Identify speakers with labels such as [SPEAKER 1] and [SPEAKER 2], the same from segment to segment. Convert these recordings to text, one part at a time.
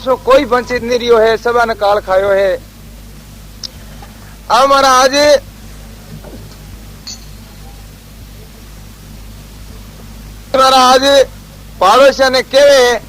[SPEAKER 1] सो कोई वंचित नहीं रियो है, सबा ने काल खायो है। अब महाराज पाड़ोसिया ने केवे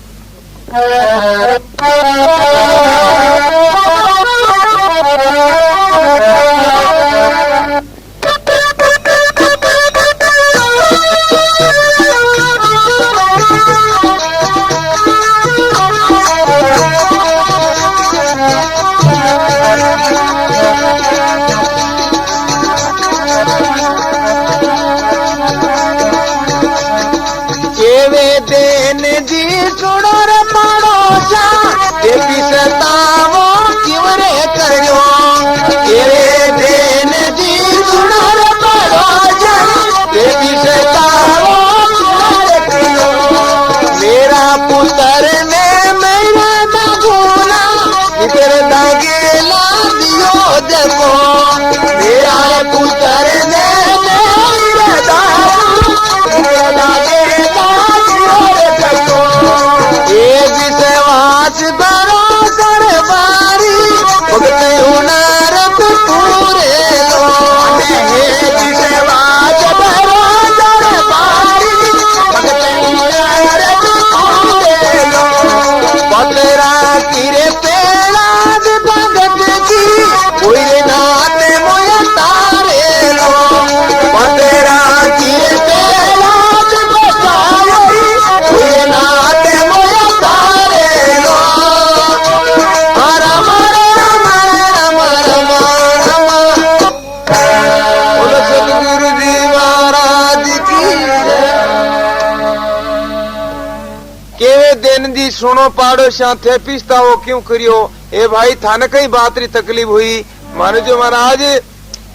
[SPEAKER 1] सुनो पाड़ोसिया थे पिस्ता हो क्यों करियो। ए भाई थाने कई बात री तकलीफ हुई माने जो महाराज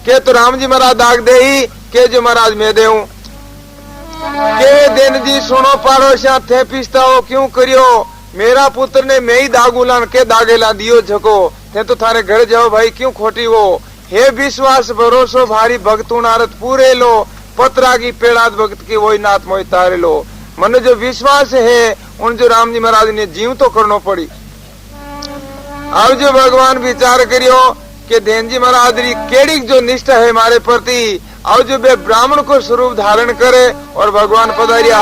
[SPEAKER 1] के तो राम जी महाराज दाग दे ही के जो महाराज मैं दे के दिन जी सुनो पाड़ोसिया थे पिस्ता हो क्यों करियो। मेरा पुत्र ने मैं ही दागुलान के दागेला दियो झको थे तो थारे घर जाओ भाई क्यों खोटी वो। हे विश्वास भरोसो भारी भक्तु नारद पूरे लो पत्रा की पेड़ाद भक्त की वही नाथ मोहि तारे लो। मन जो विश्वास है उन जो राम जी महाराज ने जीव तो करना पड़ी। अब जो भगवान विचार करियो कि देन जी महाराज री केड़ी जो निष्ठा है हमारे प्रति। अब जो वे ब्राह्मण को स्वरूप धारण करे और भगवान पधारिया।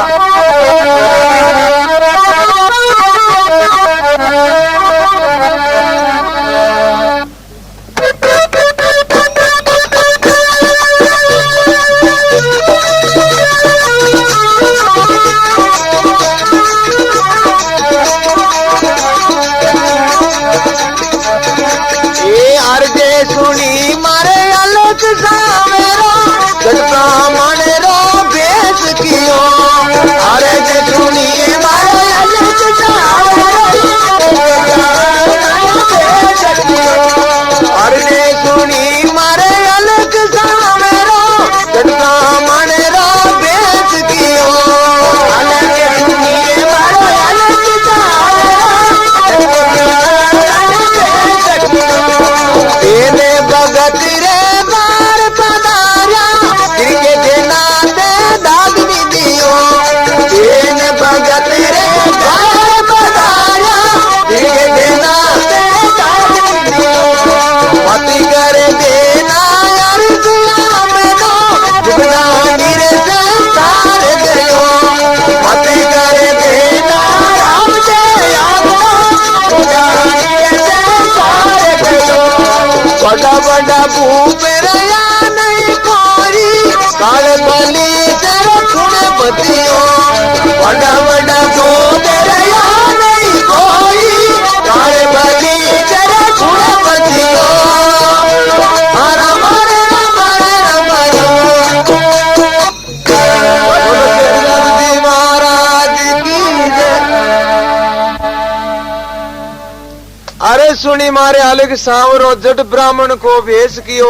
[SPEAKER 1] सुनी मारे अलग सांवरो जट ब्राह्मण को भेष कियो।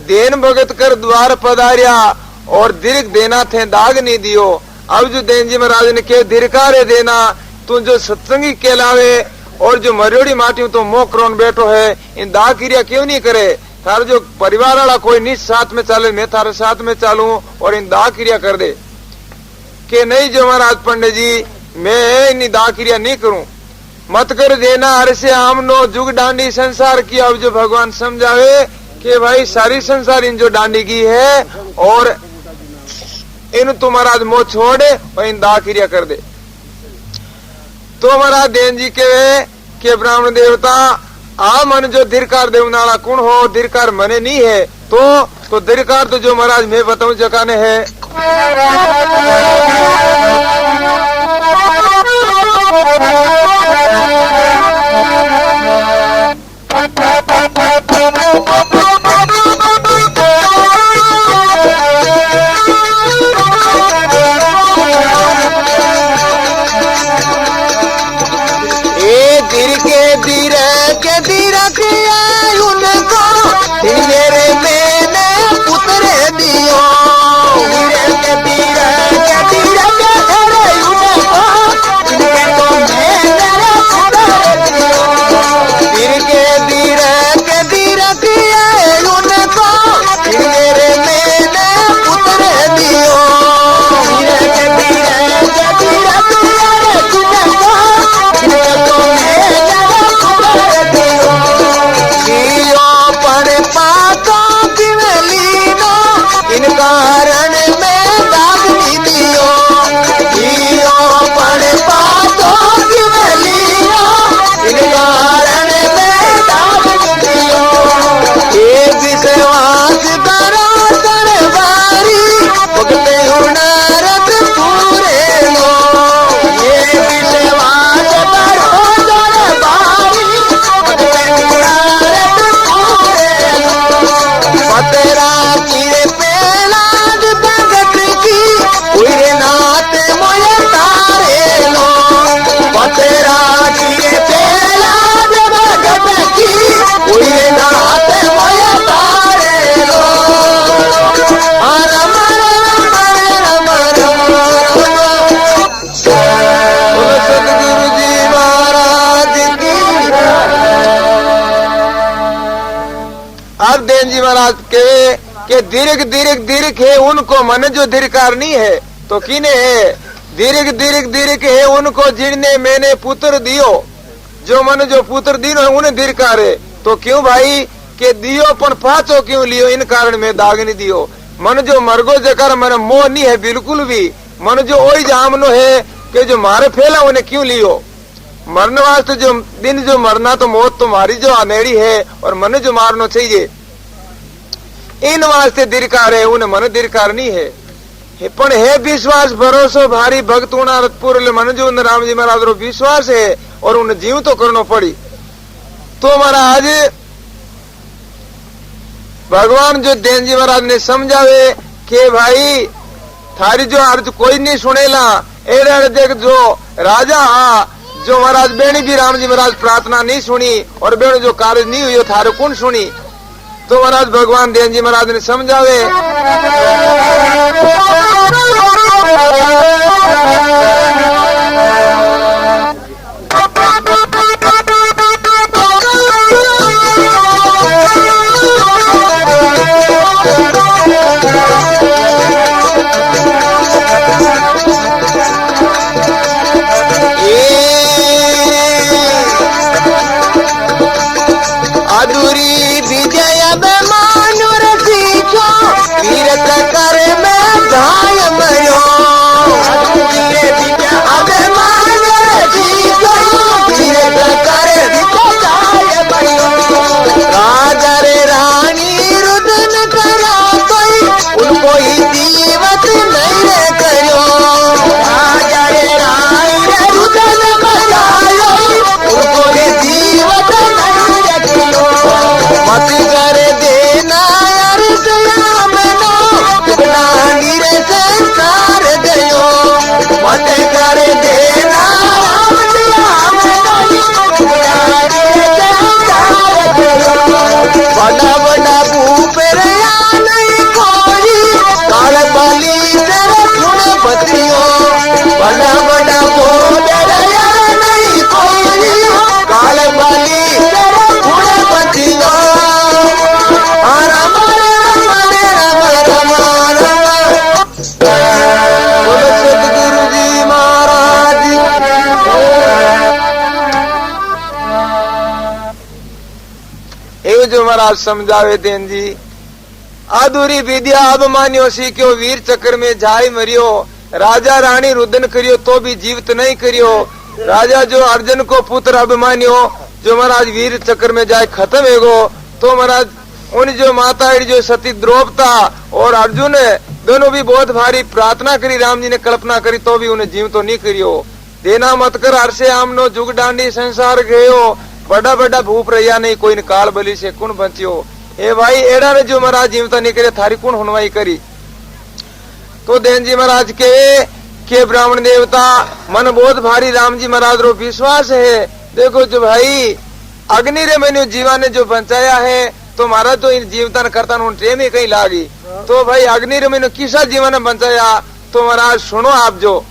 [SPEAKER 1] देन भगत कर द्वार पधारिया और दीर्घ देना थे दाग नहीं दियो। अब जो देन जी महाराज ने के दीर्घारे देना तू जो सत्संगी कहलावे और जो मरियोड़ी माटी तो मोकरोन बैठो है इन दाग क्रिया क्यों नहीं करे। थारे जो परिवार वाला कोई नहीं साथ में चाले मैं थारे साथ में चालू और इन दाग क्रिया कर दे के नहीं जो महाराज पंडित जी मैं इन दाग क्रिया नहीं करूं। मत कर देना हर से आमनो जुग डांडी संसार की। अब जो भगवान समझावे कि भाई सारी संसार इन जो डांडी की है और इन तुम्हारा मोह छोड़ और इन दाह क्रिया कर दे। तो महाराज देन जी के ब्राह्मण देवता आ मन जो धिरकार देवनाला कौन हो, धिरकार मने नहीं है तो धिरकार तो जो महाराज मैं बताऊं जकाने है। जी महाराज के दीर्घ दीर्घ दीर्घ है उनको मन जो धिरकार नहीं है तो किने है। दीर्घ दीर्घ दीर्घ है उनको जिन्हें मैंने पुत्र दियो, जो मन जो पुत्र दियो है उन्हें धिरकार है। तो क्यों भाई के दियो पण पाचो क्यों लियो, इन कारण में दाग नहीं दियो। मन जो मरगो जकर मन मोह नहीं है बिल्कुल भी, मन जो ओई जामनो है कि जो मारे फैला उन्हें क्यों लियो। मरने वास्ते जो दिन जो मरना तो मौत तुम्हारी जो अनेड़ी है और मन जो मारना चाहिए, इन वास्ते धिरकार है, उन्हें मन धिरकार नहीं है। पण है विश्वास भरोसो भारी भक्त पूर मन जो राम जी महाराज रो विश्वास है और उन्हें जीव तो करना पड़ी। तो महाराज भगवान जो देन जी महाराज ने समझावे कि भाई थारी जो अर्ज कोई नहीं सुनेला, एरे देख जो राजा हा जो महाराज बेणी भी राम जी महाराज प्रार्थना नहीं सुनी और बेणो जो कार्य नहीं हुई थारे कौन सुनी। तो महाराज भगवान देन जी महाराज ने समझावे महाराज समझावे देन जी। अधूरी विद्या अब मान्यो सीख्यो, वीर चक्र में जाय मरियो, राजा रानी रुदन करियो तो भी जीवित नहीं करियो। राजा जो अर्जुन को पुत्र अभिमान्यो, जो महाराज वीर चक्र में जाए खत्म है तो महाराज उन जो माता जो सती द्रौपदा और अर्जुन दोनों भी बहुत भारी प्रार्थना करी, राम जी ने कल्पना करी तो भी उन्हें जीव तो नहीं करियो। देना मत कर हर्षे आमनो, जुग डांडी संसार गयो, बड़ा बड़ा भूप रहिया नहीं, कोई न काल बलि से कुण बचियो। ए भाई एड़ा ने जो महाराज जीवता नहीं करे थारी कुण हुनवाई करी। तो देन जी महाराज के ब्राह्मण देवता मन बहुत भारी राम जी महाराज रो विश्वास है। देखो जो भाई अग्नि रे मैंने जीवा ने जो बचाया है तो महाराज तो इन जीवता करता ट्रेन में कहीं लागी। तो भाई अग्नि रे मैंने किसा जीवा ने बचाया तो महाराज सुनो आप जो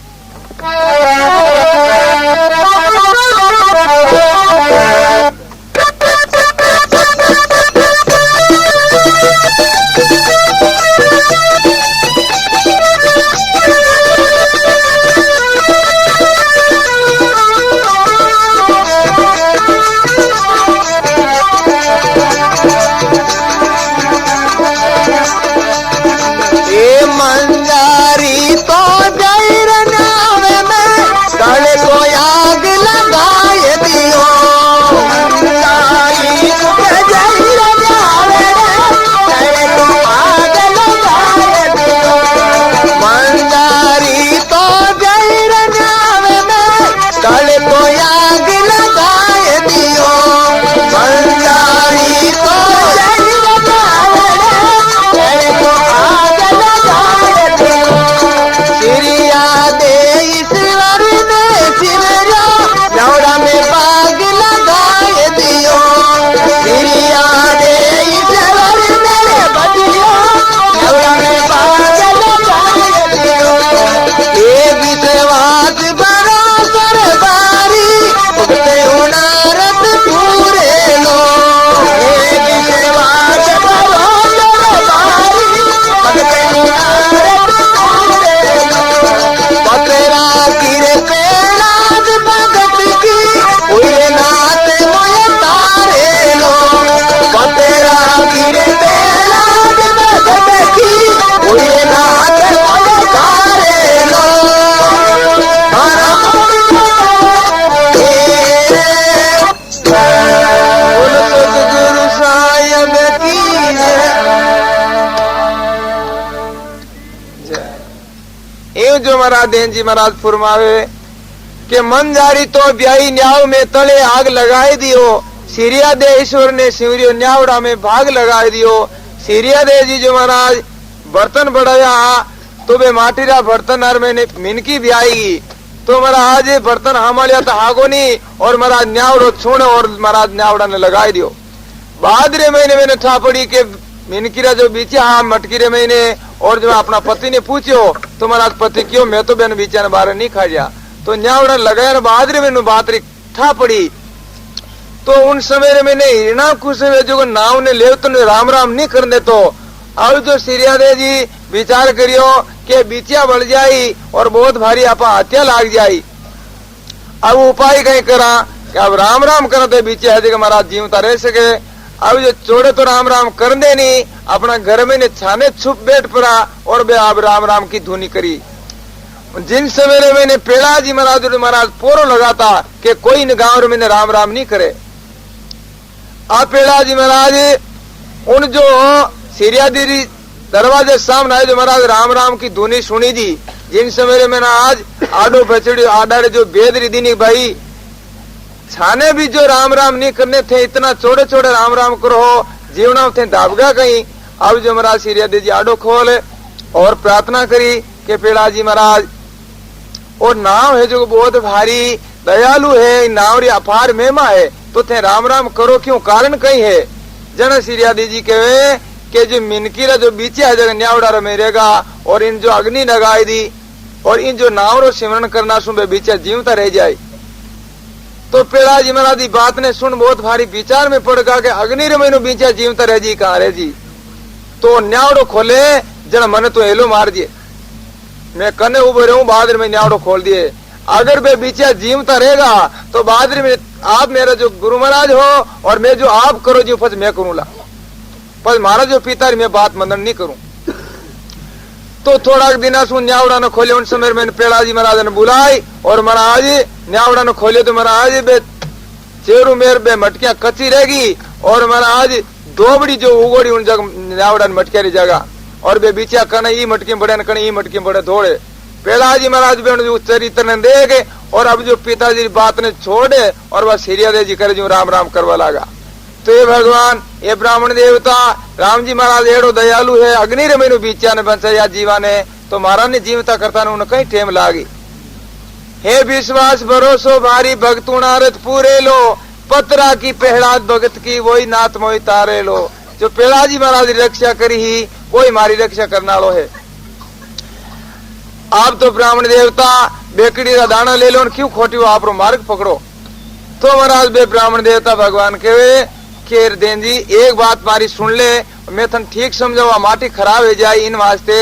[SPEAKER 1] जो महाराज देन जी महाराज फुरमावे के मन जारी तो ब्याई न्याव में तले आग लगाए दियो, सीरिया दे ईश्वर ने सिवरियो न्यावड़ा में भाग लगाए दियो। सीरिया दे जी जो महाराज बर्तन बढ़ाया तो वे माटीरा बर्तन हर मैंने मिनकी ब्याई तो महाराज बर्तन हमारे तो हागोनी और महाराज न्यावड़ो छोड़ और महाराज न्यावड़ा ने लगाए दियो। बहादुर महीने मैंने ठापड़ी के मिनकीरा जो बीचा हाँ मटकीरे महीने और जो अपना पति ने पूछो तो महाराज पति क्यों मैं तो बहन बीचा ने बाहर नहीं खा जा तो न्यावड़ा लगाया बहादुर मैंने बातरी ठा पड़ी। तो उन समय मैंने हिरणा खुश जो नाव ने ले तो राम राम नहीं करने तो अब जो सीरिया दे जी विचार करियो के बीचिया बढ़ जाई और बहुत भारी आपा हत्या लाग जाई। अब उपाय कहीं करा कि अब राम राम करा तो बीचिया है महाराज जीवता रह सके। अब जो चोड़े तो राम राम कर दे नहीं अपना घर में ने छाने छुप बैठ पड़ा और बे अब राम राम की धुनी करी। जिन समय मैंने पेड़ा जी महाराज पोरो लगाता कि कोई न गांव में राम राम नहीं करे। आप पेड़ा जी महाराज उन जो सीरिया देरी दरवाजे सामने आए जो महाराज राम राम की धुनी सुनी जी। जिन समय मैंने आज आडो बचड़ी आडारे जो बेदरी दीनी भाई छाने भी जो राम राम नहीं करने थे इतना छोटे छोटे राम राम करो जीवना थे दाबगा कहीं। अब जो महाराज सीरिया दे जी आडो खोल और प्रार्थना करी के पेड़ा जी महाराज और नाव है जो बहुत भारी दयालु है नाव री अपार महिमा है तो थे राम राम करो क्यों कारण कहीं है। जन सीरिया दी जी कहे कि जो मिनकीरा जो बीचे है जगह न्यावड़ा मेरेगा और इन जो अग्नि लगाई दी और इन जो नाव रो सिमरण करना सुन बीचे जीवता रह जाए। तो पेड़ा जी महाराज बात ने सुन बहुत भारी विचार में पड़ गया कि अग्नि रे मैंने बीचा जीवता रह जी कहा रह जी। तो न्यावड़ो खोले जन मन तो एलो मार दिए मैं कने उभे रहूं बहादुर में न्यावड़ो खोल दिए। अगर वे बीचा जीवता रहेगा तो बहादुर में आप मेरा जो गुरु महाराज हो और मैं जो आप करो जी फज मैं करूंगा। पर मारा जो पिता मैं बात मनन नहीं करूं। तो थोड़ा दिन सु न्यावड़ा ने खोले, उन समय मैंने पेड़ाजी महाराज ने बुलाई और महाराज न्यावड़ा ने खोले तो महाराज बे चेरू मेर बे मटकियां कच्ची रहेगी और महाराज दोबड़ी जो उगोड़ी उन जगह न्यावड़ा ने मटकिया री जगह और बे बीचा कने ई मटकी बड़े न कने ई मटकी बड़े धोड़े। पेड़ाजी महाराज बे चरित्र ने देखे और अब जो पिताजी बात ने छोड़े और वह सीरिया जी करे जो राम राम करवा लगा। तो ये भगवान ये ब्राह्मण देवता राम जी महाराज एड़ो दयालु है, अग्नि रे मैनू बीचा ने बंचाया जीवा ने, तो महाराज ने जीवता करता ने उन्हें कहीं टेम लागी। हे विश्वास भरोसो भारी भक्तुणारत पूरे लो, पतरा की पहलाद भगत की वही नाथ मोहि तारे लो। जो पेड़ाजी महाराज की रक्षा करी ही वही मारी रक्षा करना लो है। आप तो ब्राह्मण देवता बेकड़ी का दाना ले लो, क्यों खोटी हो आप मार्ग पकड़ो। तो महाराज बे ब्राह्मण देवता भगवान के केर देन जी एक बात मारी सुन ले, मैं थन ठीक समझावा माटी खराब हो जाए इन वास्ते।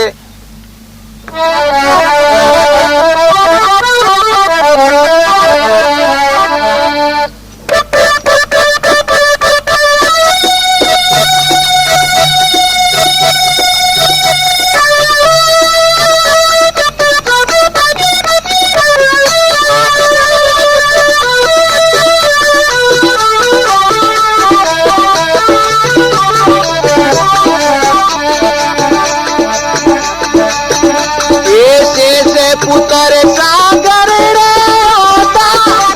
[SPEAKER 2] पुत्र सागर रे होता,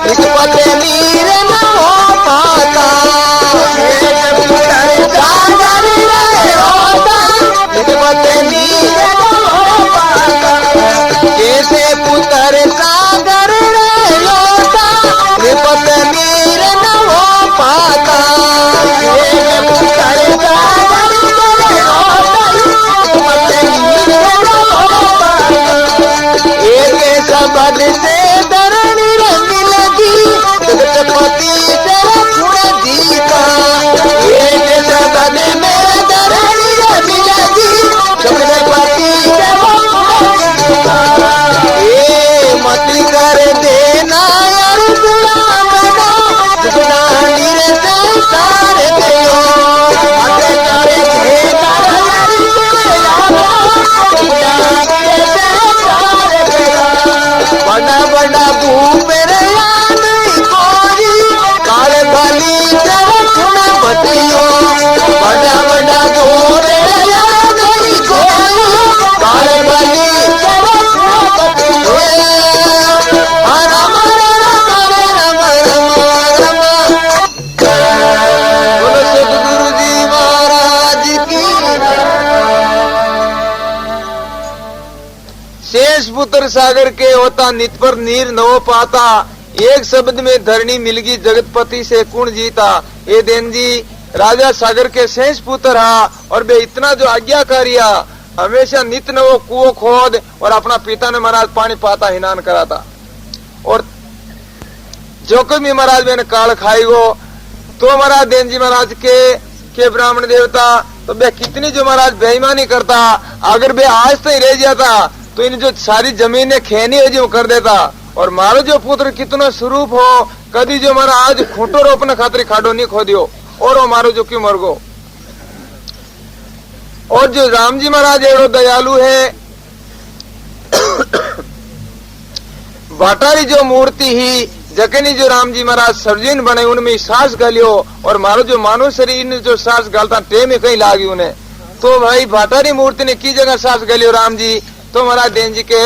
[SPEAKER 2] हिकमत मीर न हो पाता। पुत्र सागर रे होता, हिकमत मीर न हो पाता। जैसे पुत्र सागर रे होता, हिकमत मीर न हो पाता। पुत्र सागर रे होता, हिकमत मीर न हो पाता। एक शब्द से धरणी रंग लगी, जगतपति से गुण दीता। एक शब्द में धरणी रंग लगी, जगतपति से गुण दीता। ये मत कर देना यार गुलामना, जितना नीर संसार गयो। मत कर देना यार गुलामना, जितना नीर संसार गयो। बड़ा बड़ा भूप याद कोरी, काल भली गुण बतियो। बड़ा बड़ा गोर याद कोरी, काल भली गुण बतियो। राम राम राम राम राम। बोलो सतगुरु जी महाराज की। शेष पुत्र सागर के होता, नित पर नीर न हो पाता। एक शब्द में धरणी मिलगी, जगतपति से कुण जीता। ये देन जी राजा सागर के शेष पुत्र हा और बे इतना जो आज्ञाकारिया, हमेशा नित न वो कुओं खोद और अपना पिता ने महाराज पानी पाता हिनान कराता। और जो कोई भी महाराज मैंने काल खाई गो तो महाराज देन जी महाराज के ब्राह्मण देवता तो बे कितनी जो महाराज बेईमानी करता। अगर बे आज तक रह जाता तो इन जो सारी जमीनें खेनी है जो कर देता। और मारो जो पुत्र कितना स्वरूप हो, कभी जो महाराज खूंटो रोपने खातिर खाडो नहीं खोदियो और वो मारो जो क्यों मर गो। और जो राम जी महाराज एड़ो दयालु है, भाटारी जो मूर्ति ही जकनी जो राम जी महाराज सर्जिन बने उनमें सांस गलियो और मारो जो मानव शरीर ने जो सांस गलता टेम में कहीं लागी उन्हें। तो भाई भाटारी मूर्ति ने की जगह सांस गलियो राम जी। तो महाराज देन जी के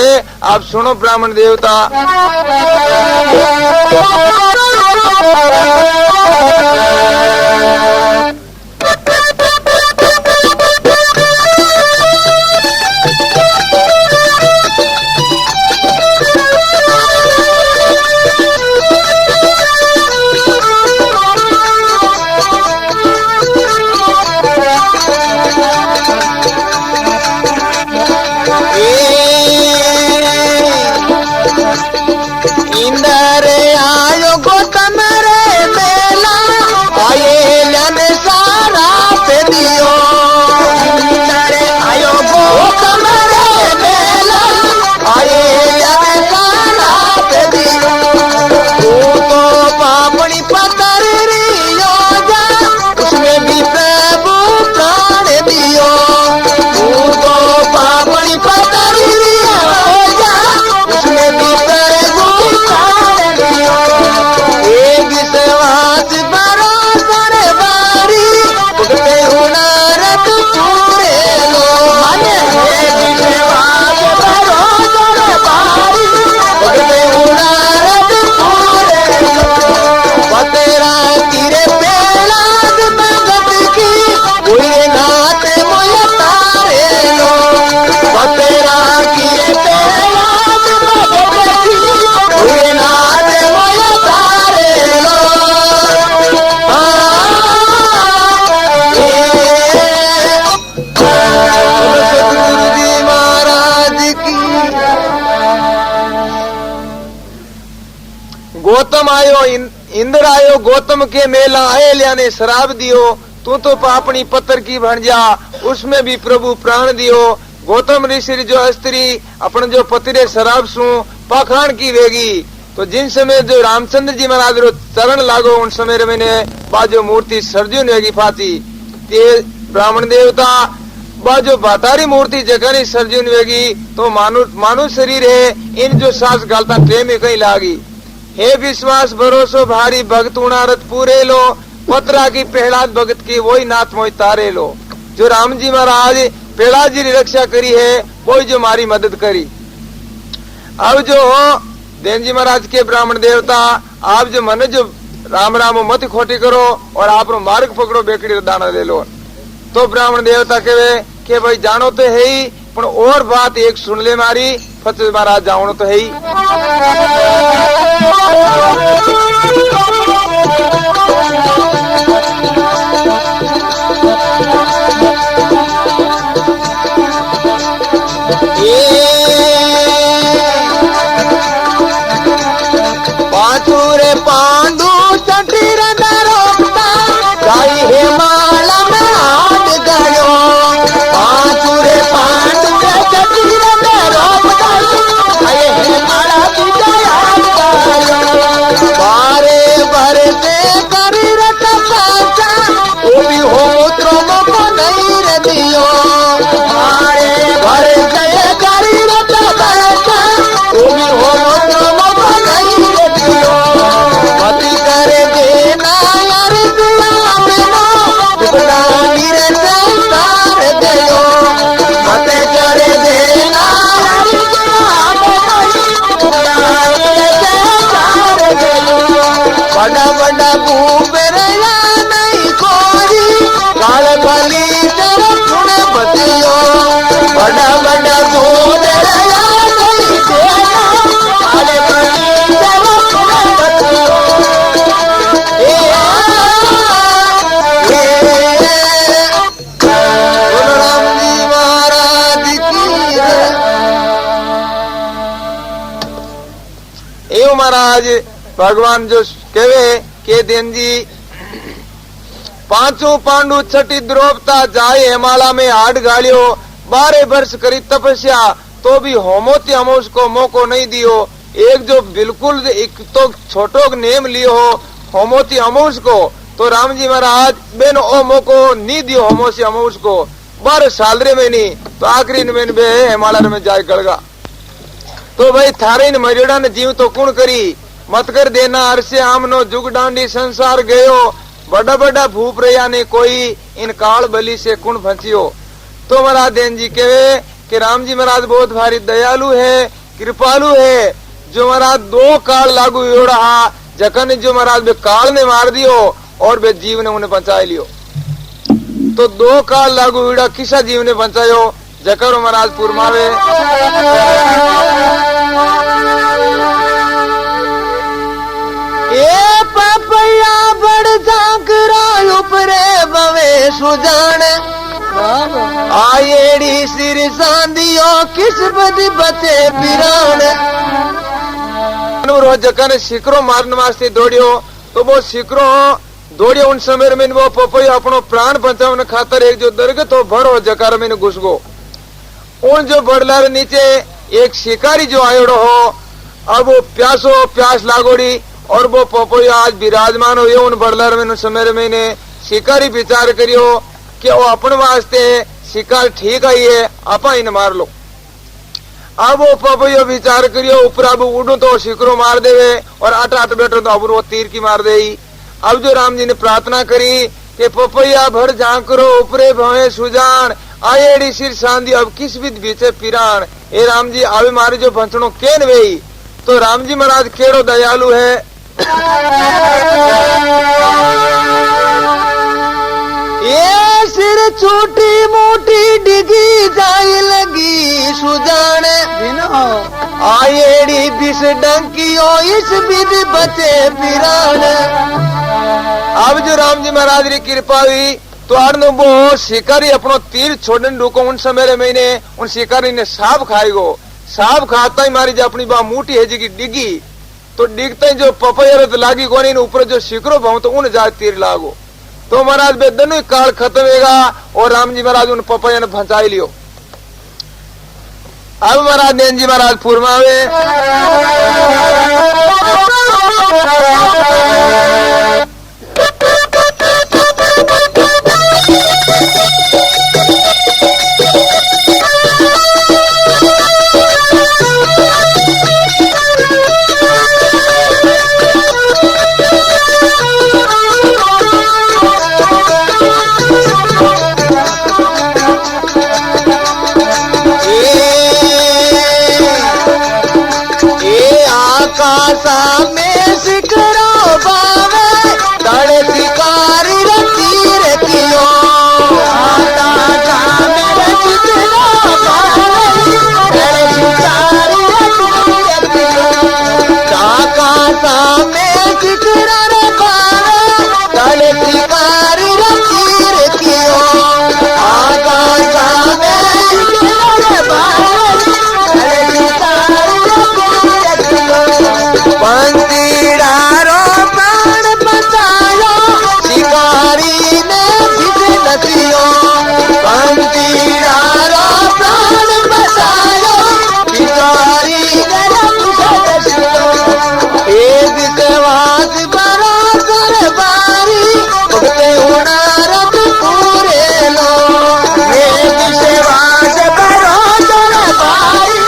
[SPEAKER 2] आप सुनो ब्राह्मण देवता। इंदर आयो गौतम रे मेला, आयो
[SPEAKER 1] गौतम आयो इंद्र आयो गौतम के मेला आए लिया ने शराब दियो तू तो पापनी पत्थर की बन जा उसमें भी प्रभु प्राण दियो गौतम ऋषि जो स्त्री अपन जो पतिरे शराब सु पाखाण की वेगी तो जिन समय जो रामचंद्र जी महाराज रो चरण लागो उन समय मैंने बाजो मूर्ति सर्जुन वेगी फाती ते ब्राह्मण देवता बाजो बातारी मूर्ति जगह सर्जुन वेगी तो मानु शरीर है इन जो सांस गालता प्रेम में कहीं लागी हे विश्वास भरोसो भारी भक्त उणारत पूरे लो पत्रा की प्रहलाद भगत की वही नाथ मोहि तारे लो जो राम जी महाराज प्रहलाद जी की रक्षा करी है वही जो मारी मदद करी। अब जो देन जी महाराज के ब्राह्मण देवता आप जो मन जो राम राम मत खोटी करो और आप मार्ग पकड़ो बेकड़ी दाना दे लो तो ब्राह्मण देवता कहे कि भाई जानो तो है ही पर और बात एक सुन ले मारी फतेह महाराज जानो तो है ही।
[SPEAKER 2] पांडु चटीर रोकता गाई हे माला में हाथ गयो पांचुरे पांडु चटीर रोकता गाई हे माला की गयो बारे बारे से करी रट पाचा वो भी हो मूत्रों को नहीं रे दियो बारे बारे से करी रट पाचा वो भी हो मूत्रों को नहीं रे दियो मती करे देना यार दिया बिनो दुबला गिरे संसार गयो मते करे देना यार दिया बिनो दुबला गिरे संसार गयो बड़ा बड़ा भूपेरया नहीं कोई काल भली तेरे गुण बतियो बड़ा बड़ा भूपेरया नहीं देना काल भली तेरे गुण बतियो।
[SPEAKER 1] महाराज भगवान जो कहे के देन जी पांचों पांडु छठी द्रौपदा जाए हिमालय में हाड गालियो 12 वर्ष करी तपस्या तो भी होमोती हम उसको मौको नहीं दियो एक जो बिल्कुल एक तो छोटो नेम लियो हो होमोती अमोस को तो राम जी महाराज बेन ओ मौको नहीं दियो होमोसी अमोस को 12 साल रे में नहीं तो आखिरी में बे हिमालय में जाए गड़गा तो भाई थारे ने मरियोड़ा ने जीव तो कुण करी मत कर देना अरसे आमनो जुग डांडी संसार गयो बड़ा बड़ा भूप रया ने कोई इन काल बलि से कुण फंसियो तो महाराज देन जी कहे कि राम जी महाराज बहुत भारी दयालु है कृपालु है जो महाराज 2 काल लागू रहा जखन जो महाराज बे काल ने मार दियो और बे जीव ने उन्हें बचा लियो तो 2 काल लागू किसा जीव ने बचायो जकर महाराज पुरमावे
[SPEAKER 2] ए पपैया बड़ जाकरा उपरे बवे सुजान आयेड़ी सिर सांदियो किस बदी बचे पिरान
[SPEAKER 1] रोज जखन शिकरो मारने वास्ते दौड़ियो तो वो शिकरो दौड़ियो उन समय में वो पपैया अपनो प्राण बचाने खातर एक जो दरगत हो भरो जकार में घुस गो उन जो बड़लार नीचे एक शिकारी जो आयोड़ो हो अब वो प्यास लागोड़ी और वो पपैया आज विराजमान हो उन बड़लार में समय में ने शिकारी विचार करियो कि वो अपन वास्ते शिकार ठीक आई है आपा इन मार लो अब वो पपैया विचार करियो ऊपर अब उड़ू तो शिकरो मार देवे और आट बैठो तो अब वो तीर की मार दे। अब जो राम जी ने प्रार्थना करी कि पपैया भर झांकरो ऊपरे भवे सुजान आयेड़ी सिर सांदी अब किस विध बीचे पिरान ए राम जी आवे मारे जो भंसणो केन वेई तो राम जी महाराज केड़ो दयालु है
[SPEAKER 2] ये सिर छोटी मोटी डिगी जाए लगी सुजाने आयेड़ी बिस डंकियो इस विध बचे पिरान।
[SPEAKER 1] अब जो राम जी महाराज की कृपा हुई तो आड़नो वो शिकारी अपनो तीर छोड़ने रुको उन समय महीने उन शिकारी ने सांप खाएगो सांप खाता ही मारी जो अपनी बा मूठी है जी की डिगी तो डिगते जो पपैरत लागी कोनी ऊपर जो शिकरो भाव तो उन जा तीर लागो तो महाराज बे दोनों काल खत्म होगा और राम जी महाराज उन पपैया ने भंचाई लियो। अब महाराज नैन जी महाराज फुरमावे
[SPEAKER 2] आकाशा में सिकरो बावे तड़े शिकारी रतीर कियो आकाशा में सिकरो बावे तड़े शिकारी रतीर कियो आकाशा में सिकरो बावे तड़े शिकारी रतीर कियो आकाशा में सिकरो बावे तड़े शिकारी पंतीडारो प्राण बचायो शिकारी ने भिज नसियो पंतीडारो प्राण बचायो शिकारी ने भिज नसियो एक विश्वास बराबर बारी भगते उनारत पूरे लो एक विश्वास बराबर बारी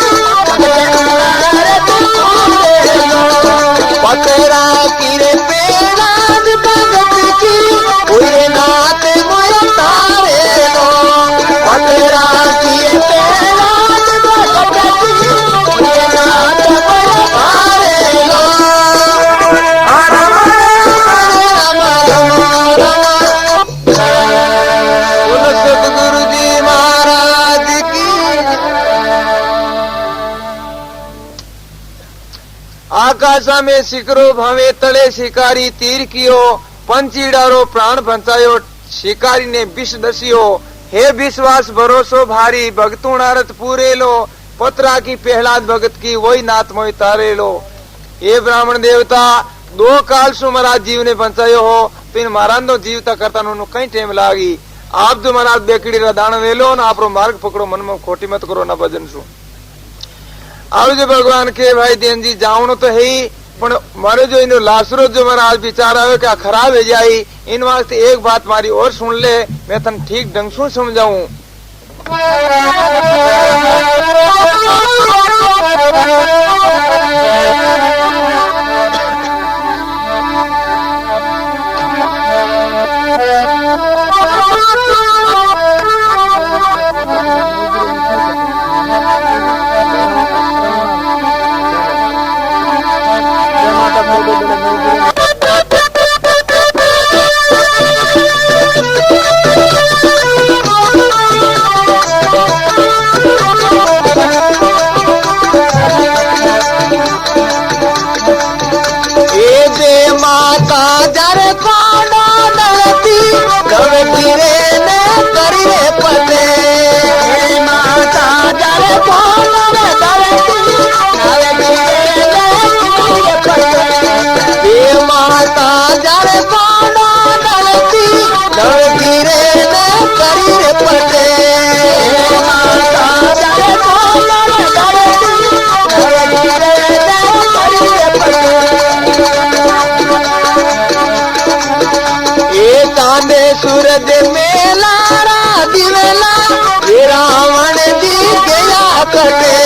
[SPEAKER 2] भगते उनारत पूरे लो पकड़ा किरे पेड़ाज भगत की उरे नाथ मोया तारे लो पकड़ा किरे पेड़ाज भगत की उरे नाथ मोया तारे लो हर राम बोलो सतगुरु जी महाराज की।
[SPEAKER 1] आकाशा में शिकरो भावे तले शिकारी तीर कियो पंचीडारो प्राण बचायो शिकारी ने विष दसियो हे विश्वास भरोसो भारी भगतू नारत पूरे लो पत्रा की पहलाद भगत की वही नाथ मोई तारे लो। ये ब्राह्मण देवता दो काल सु महाराज जीव ने बचायो हो तो इन महाराज जीवता करता कई टाइम लागी आप जो महाराज बेकड़ी रदान वेलो न आप मार्ग पकड़ो मन में खोटी मत करो न भजन सु अब जो भगवान के भाई देन जी जावनो तो है ही पण मारे जो इन लासरो जो महाराज विचार आवे क्या खराब है जाई इन वास्ते एक बात मारी और सुन ले मैं तन ठीक ढंग से समझाऊं।
[SPEAKER 2] माता जर कोडो नरती कवती रे ने करी रे पते माता जर कोडो नरती कवती रे ने करी रे पते माता जर कोडो नरती कवती रे ने करी रे पते माता जर कोडो नरती कवती रे ने करी रे पते तांबे सूरज मेला दिवेला रावण जी गया कटे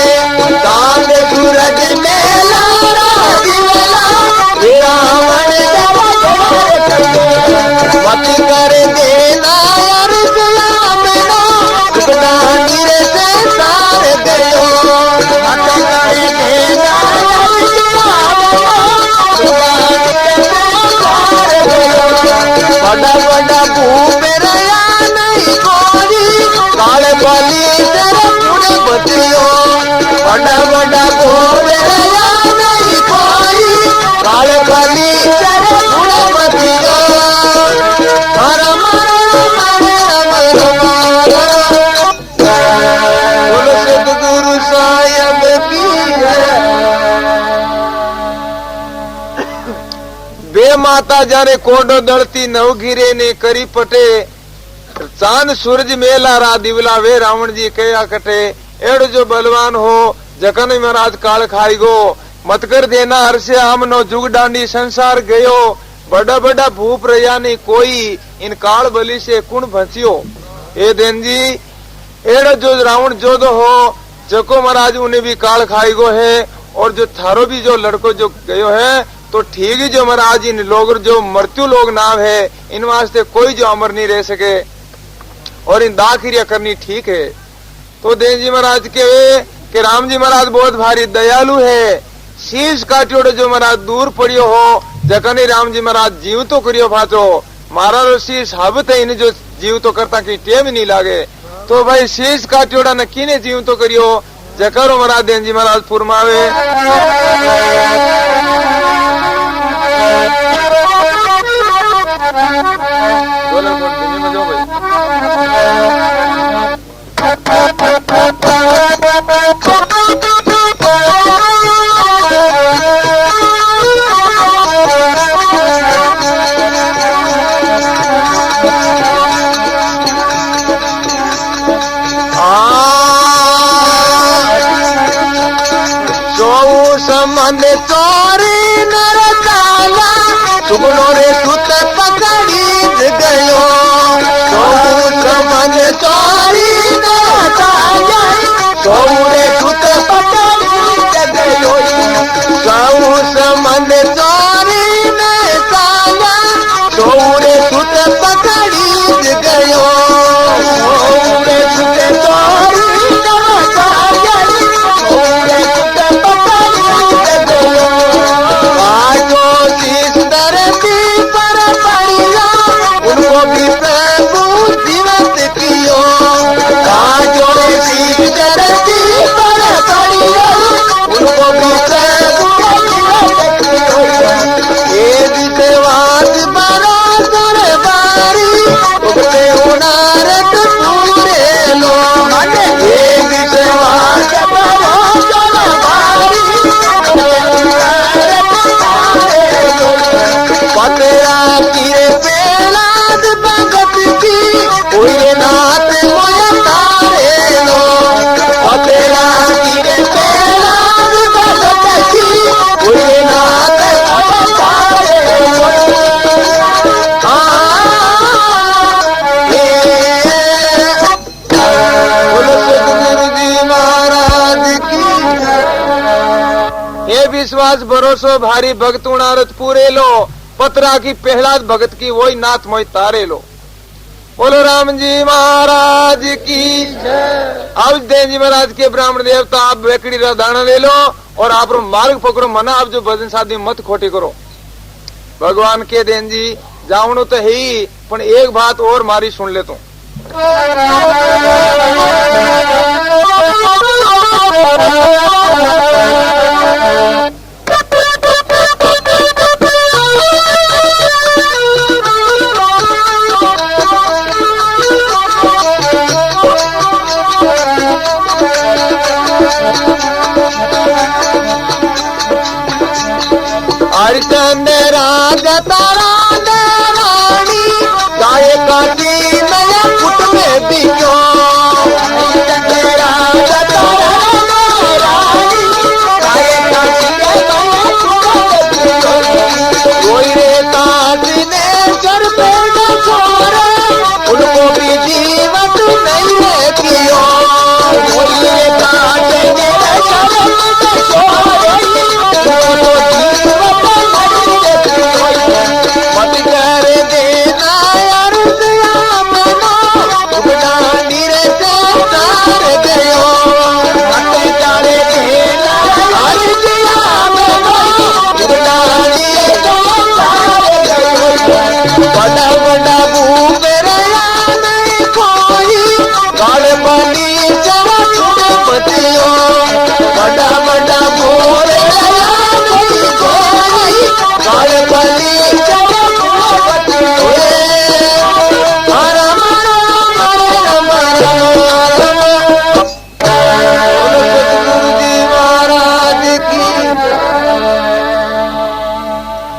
[SPEAKER 2] तांबे सूरज मेला दिवेला रावण मत कर देना यार मेरा दानी रे से सार गयो मत कर देना बड़ा बड़ा भूप रया नहीं गोरी काले बाली तेरे पूरे बतियो
[SPEAKER 1] ए माता जाने कोडो दलती नवघिरे ने करी पटे चांद सूरज मेला रा दिवला वे रावण जी कया कटे एड़ जो बलवान हो जखन महाराज काल खाई गो मत कर देना हर्षे हमनो जुग डांडी संसार गयो बड़ा बड़ा भूप रया नहीं कोई इन काल बलि से कुण भचियो ए देन जी एड़ जो रावण जोधो हो जको महाराज उन्हें भी काल खाई गो है और जो थारो भी जो लड़को जो गयो है तो ठीक ही जो महाराज इन लोग जो मृत्यु लोग नाम है इन वास्ते कोई जो अमर नहीं रह सके और इन दाखिरिया करनी ठीक है। तो देव जी महाराज के राम जी महाराज बहुत भारी दयालु है शीश काटियोड़ो जो महाराज दूर पड़ियो हो जखनी राम जी महाराज जीव तो करियो भाचो मारा शीश हब थे इन जो जीव तो करता की टेम नहीं लागे तो भाई शीश काटियोड़ा ने किने जीव तो करियो जकरो महाराज देव जी महाराज फुरमावे
[SPEAKER 2] मन चोरी नर काला सुगुनो रे सुत पकड़ी गयो मन चोरी नर काला रे सुत पकड़ी गयो मन चोरी नर काला रे सुत पकड़ी गयो विश्वास भरोसो भारी भक्त उणारत पूरे लो पतरा की पहलाद भगत की वही नाथ मोई तारे लो बोलो राम जी महाराज की अब देव जी महाराज के ब्राह्मण देवता आप बेकड़ी दाना ले लो और आप मार्ग पकड़ो मना आप जो भजन शादी मत खोटी करो भगवान के देन जी जावणो तो है ही पण एक बात और मारी सुन ले तू अर्चन राज तारा रानी गाय काटी मैं फुट में बिको राज तारा रानी गाय काटी कोई रे काटी ने चर पे न छोड़े उनको भी जीवत नहीं है कियो कोई रे काटी ने चर पे न छोड़े मत कर देना यार मनो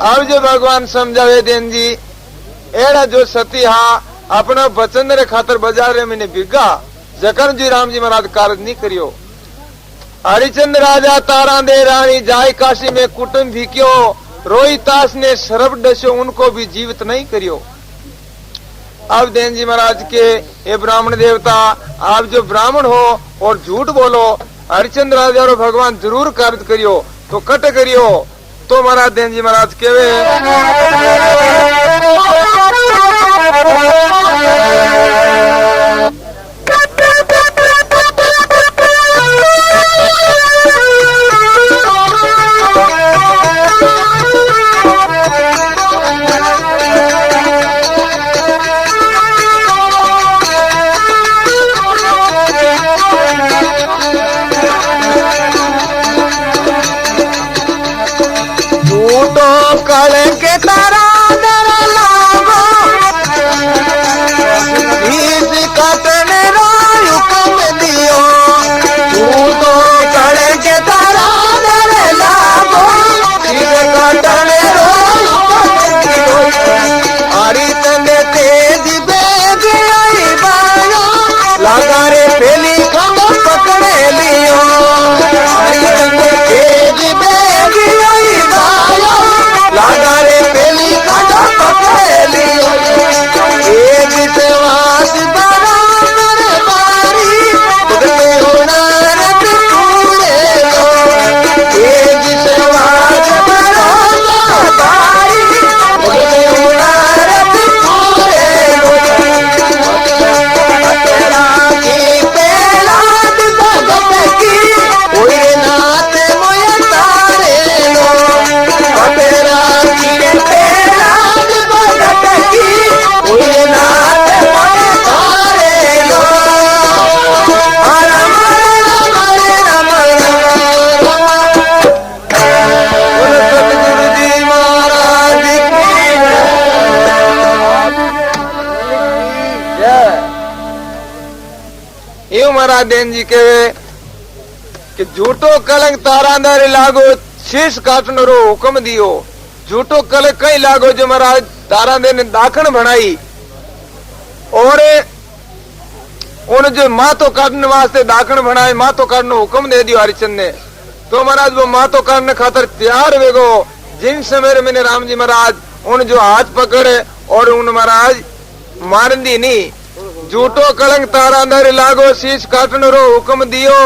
[SPEAKER 1] अब जो भगवान समझावे देन जी एड़ा जो सती हा अपना वचन रे खातर बाजार रे मैंने बिगा जखन जी राम जी महाराज कार्य नहीं करियो। हरिचंद राजा तारा दे रानी जाय काशी में कुटुंब भिक्यो रोहितास ने शरब डसो उनको भी जीवित नहीं करियो। अब देन जी महाराज के ये ब्राह्मण देवता आप जो ब्राह्मण हो और झूठ बोलो हरिचंद राजा और भगवान जरूर कार्य करियो तो कट करियो। तो महाराज देन जी महाराज केवे
[SPEAKER 2] के तारा दर लागो बीज काटने रो हुक्म दियो तू तो कड़े के तारा दर लागो बीज काटने रो हुक्म दियो हरी तंदे तेज बेग आई बायो लगा रे पेली खम पकड़े लियो हरी तंदे तेज बेग आई बायो लागा रे पेली काटा पकड़े लियो एक विश्वास बराबर बारी तुझे होना रत पूरे लो एक विश्वास बराबर बारी तुझे होना रत पूरे लो तेरा की पेला भगत की कोई नाथ मोय तारे लो तेरा
[SPEAKER 1] महाराज देन जी के कि झूठो कलंक तारांदारे लागो शीश काटनो रो हुक्म दियो। झूठो कलंक कई लागो जो महाराज तारांदे ने दाखन बनाई और उन जो मातो काटने वास्ते दाखन बनाए मातो काटनो हुक्म दे दियो हरिचंद ने। तो महाराज वो मातो काटने खातर तैयार वेगो जिन समय मैंने राम जी महाराज उन जो हाथ पकड़े और उन महाराज मार दी नहीं। झूठो कलंक तारा अंदर लागो शीश काटनो रो हुक्म दियो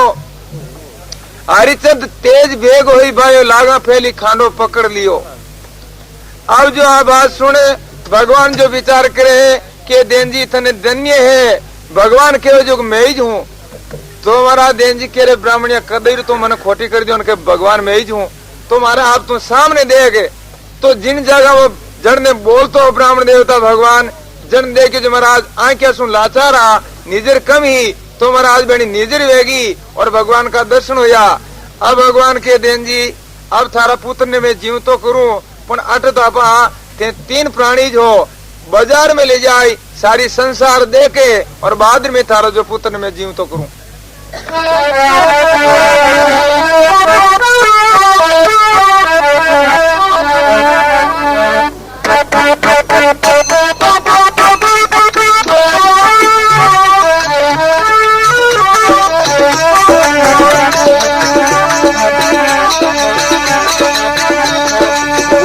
[SPEAKER 1] हरिचंद तेज भेग हुई भाई लागा फैली खानो पकड़ लियो। अब जो आ बात सुने भगवान जो विचार करे कि देन जी थने धन्य है भगवान के जो मैं ही हूँ। तो हमारा देन जी कह रहे ब्राह्मणिया कदर तो मैंने खोटी कर दी उनके भगवान मैं ही हूँ। तो हमारा आप तुम सामने देगे तो जिन जगह वो जड़ ने बोल तो ब्राह्मण देवता भगवान जन दे के जो महाराज आंखें सुन लाचार रहा निजर कम ही तो महाराज बनी निजर वेगी और भगवान का दर्शन होया। अब भगवान के देन जी अब थारा पुत्र ने मैं जीव तो करूं पण अट तो आपा तीन प्राणी जो बाजार में ले जाए सारी संसार देके और बाद में थारा जो पुत्र ने मैं जीव तो करूं।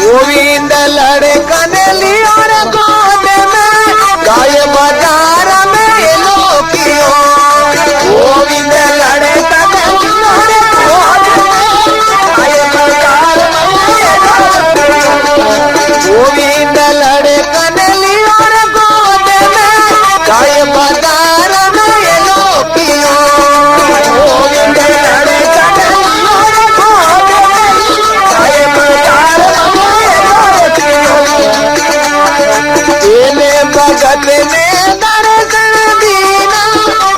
[SPEAKER 2] गोविंद लड़े कनली और गोद में गाय बाजार में लोकियो गोविंद लड़े कनली और गोद में गाय बाजार में गोविंद लड़े कनली और गोद में गाय बाजार में लोकियो गोविंद लड़े कनली और गोद में गाय बाजार भगत ने दर्शन दीना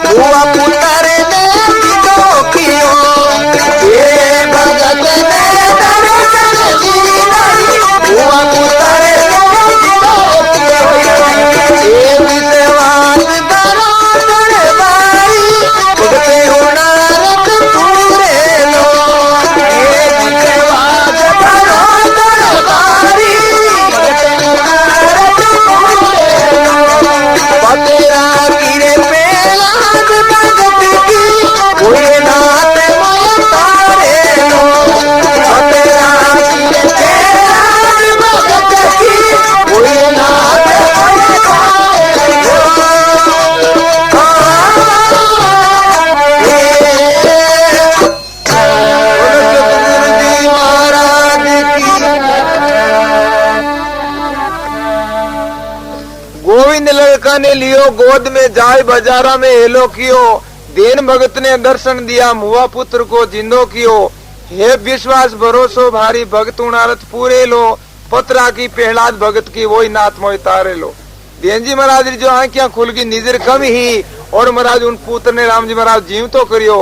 [SPEAKER 2] हुआ पुत्र ने विदो कियो भगत ने दर्शन दीना हुआ पुत्र ने विदो कियो विश्वास बराबर बारी तुझे होना रख पूरे लो विश्वास बराबर बारी
[SPEAKER 1] बालका ने लियो गोद में, जाय बाजारा में हेलो कियो। दीन भगत ने दर्शन दिया, मुआ पुत्र को जिंदो कियो। हे विश्वास भरोसो भारी, भगत उणारत पूरे लो। पत्रा की प्रहलाद भगत की, वही नाथ मोय तारे लो। देन जी महाराज जो आंखियां खुल गई, निजर कम ही, और महाराज उन पुत्र ने राम जी महाराज जीव तो करियो।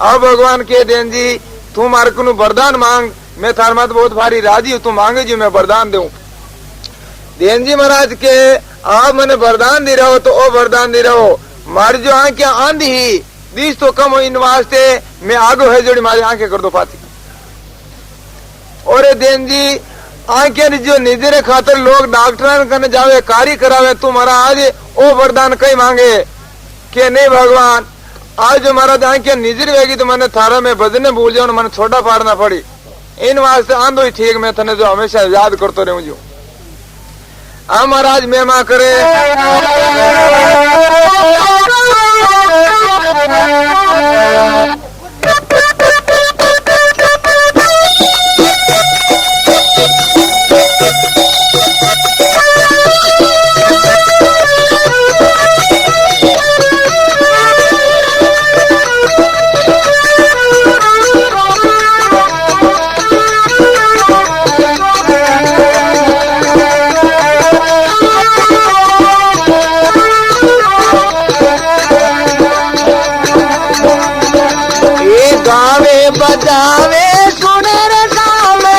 [SPEAKER 1] अब भगवान के देन जी तू मारे को वरदान मांग, मैं थार मत बहुत भारी राजी हूं, तू मांगे जी मैं वरदान दूं। देन जी महाराज के आप मैंने वरदान दे रहो तो ओ वरदान दे रहो, मारी जो आंखें आंधी ही बीस तो कम हो, इन वास्ते मैं आगो है जोड़ी मारी आंखें कर दो पाती। और देन जी आंखें जो निजरे खातर लोग डॉक्टर करने जावे, कार्य करावे, तू महाराज ओ वरदान कई मांगे के नहीं भगवान, आज जो महाराज आंखें निजर वेगी तो मैंने थारा में भजने भूल जाओ, मैंने छोटा पाड़ना पड़ी। इन वास्ते आंदो ही ठीक, मैं थने जो हमेशा याद करते रहूं जो। महाराज मेहमा करे
[SPEAKER 2] बजावे सुने रे सामने,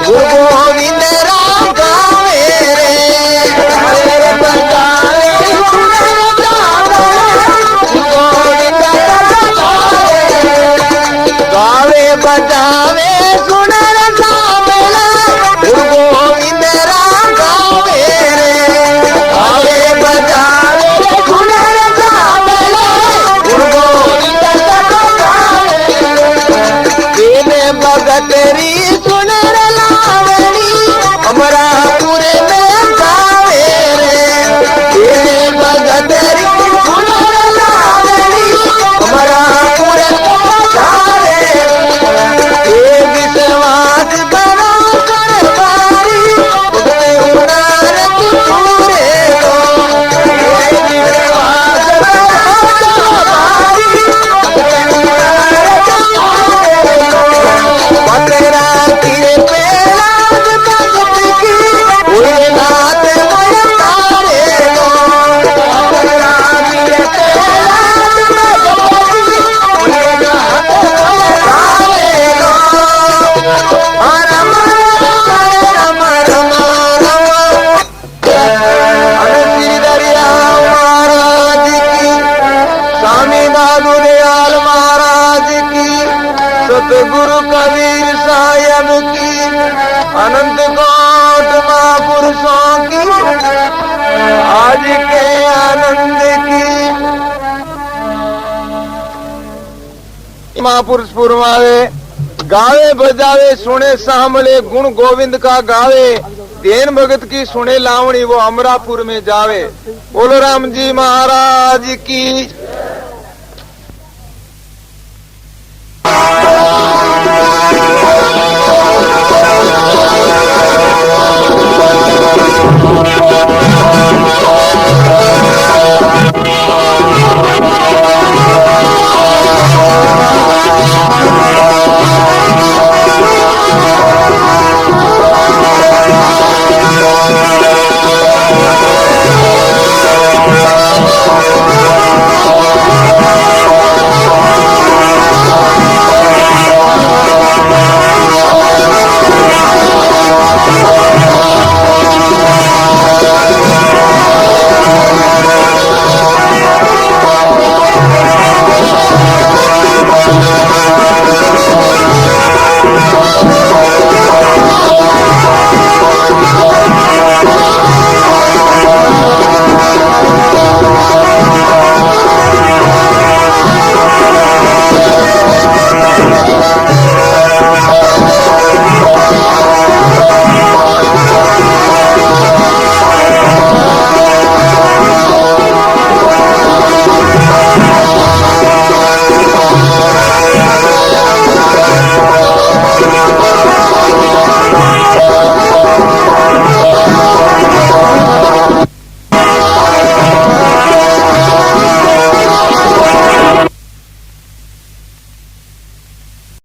[SPEAKER 2] गुरु गोविंद राम गावे रे। बजावे सुने रे सामने, गुरु गोविंद राम गावे। बजावे सुने रे सामने, गुरु गोविंद राम गावे रे। गावे बजावे सुने रे सामने, गुरु गोविंद राम भगतरी सुन रे लावणी, हमारा पूरे में गावे रे। भगतरी सुन रे लावणी, हमारा पूरे में गावे रे। विश्वास बनो कर बारी, उनार पूरे लो। विश्वास बनो कर बारी, पतरा की प्रहलाद भगत की, उड़े नाथ मोय तारे लो। पतरा की प्रहलाद भगत की, उड़े नाथ मोय तारे लो। रम रम रम रम श्री दरियाव महाराज की, स्वामी दादू दयाल महाराज की, सतगुरु कबीर साहब की, अनंत कोट महापुरुषों की, आज के आनंद की। महापुरुष पुरमावे, गावे बजावे सुने सांभले, गुण गोविंद का गावे। देन भगत की सुने लावणी, वो अमरापुर में जावे। बोलो राम जी महाराज की।